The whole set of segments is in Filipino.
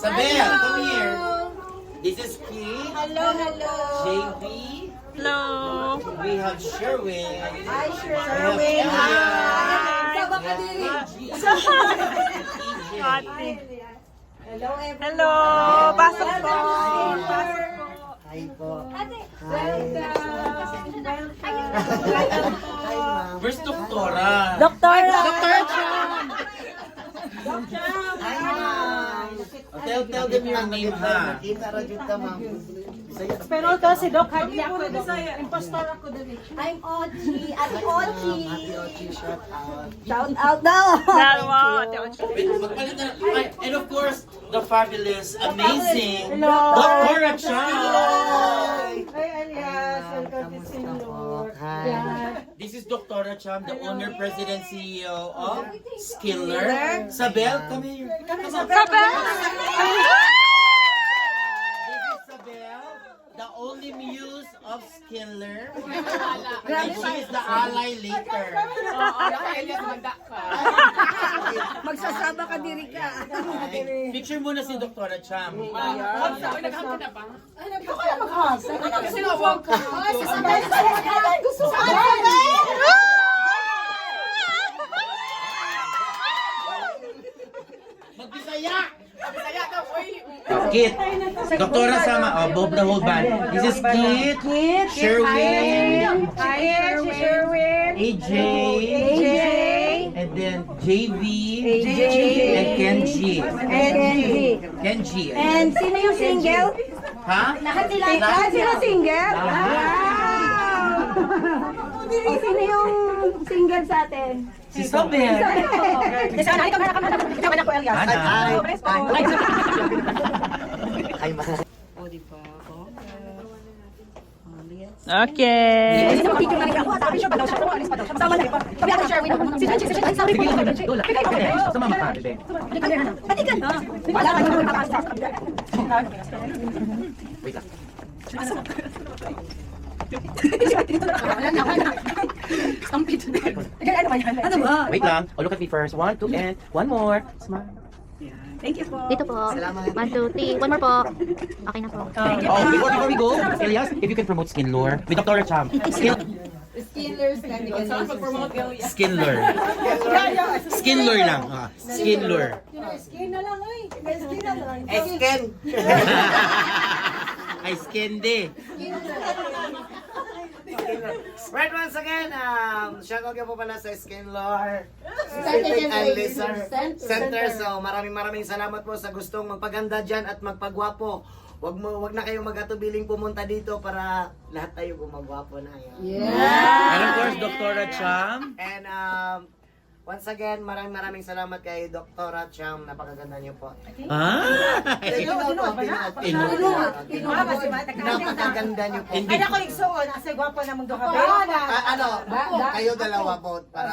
Sabel, come here. This is Key. Hello, hello. JB. Hello. We have Sherwin. Hi, Sherwin. Sherwin. Hi. Sawa ka din. Ate. Hello, everyone. Hello. Pasok po. Pasok po. Hi po. Ate, Where's Doktora? Doktor Hi, ma'am. Tell them your name, ha? Nakita ra jud ka, ma'am. Bisaya. Pero ito si Doc, hindi ako Doc. Impostor ako doon. I'm Ochi. Ate Ochi. Ate Ochi, shout out. Shout out daw. Wow, Ate Ochi. Wait, magpalit na. And of course, the fabulous, amazing Hello. Doktora Cham. Hi, Alias. Welcome to Kamusta Sinlor. po? Hi. This is Doktora Cham, the owner, president, CEO of Skiller. Sabel, come here. Sabel! This is Sabel, the only muse of Skiller. And she is the ally later. Magsasaba ka diri ka. Picture muna si Doktora Cham. Gusto ko. Magbisaya! Kit, Doktora sama, Bob the whole band. This is Kit, Sherwin, AJ, and then JV, and Kenji. Kenji. And sino yung single? Ha? Sino single? Wow! O sino yung single sa atin? Si Sabel. Kasi ano, ikaw na ko, Elias. Ana. Hi, ma'am. Okay. Sumama ka, bebe. Wait lang. Wait lang. Oh, look at me first. 1, 2, and one more. Smile. Dito po. Salamat. 1, 2, 3. One more po. Okay na po. Oh, before we go, Elias, if you can promote Skin Lure with Dr. Cham. Skin Lure lang. Skin Lure. Skin na lang, oy. Skin na lang. Esken. Ay, skin de. Right, once again, shout out po pala sa Skin Lore Center and Laser Center. Center. So, maraming salamat po sa gustong magpaganda dyan at magpagwapo. Wag na kayong magatubiling pumunta dito para lahat tayo gumagwapo na. Yan. And of course, Dr. Cham. And once again, maraming salamat kay Dr. Cham. Napakaganda niyo po. Napakaganda niyo po. Hindi. Ako igsuon, asa gwapo na mong duha. Kayo dalawa po. Para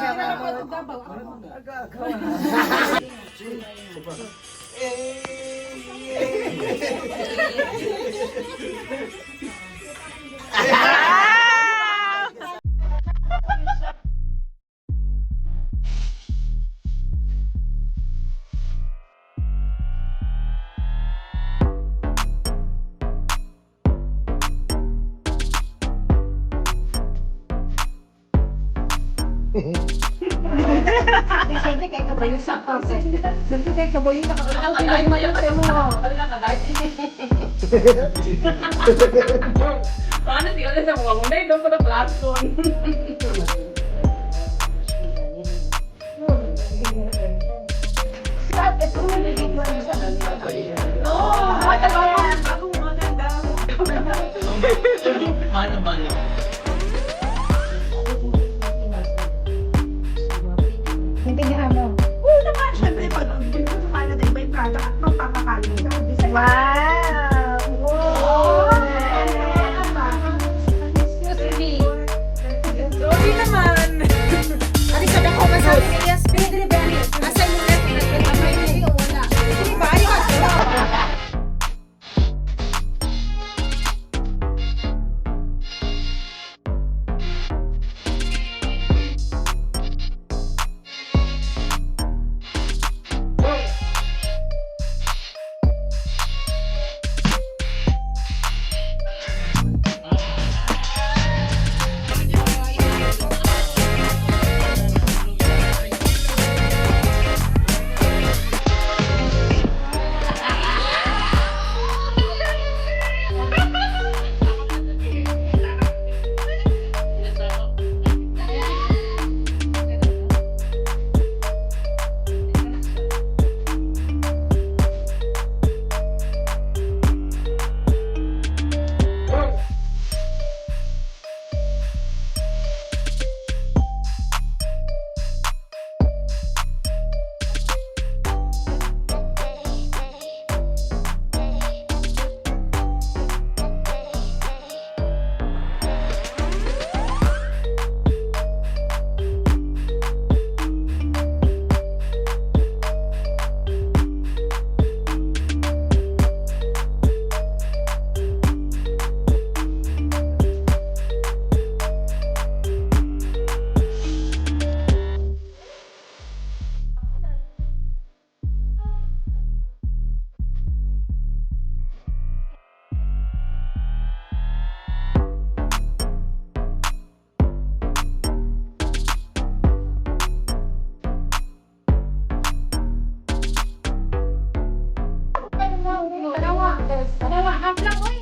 Ano, half lang, oy.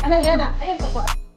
Ano, yan na. Ayan po po.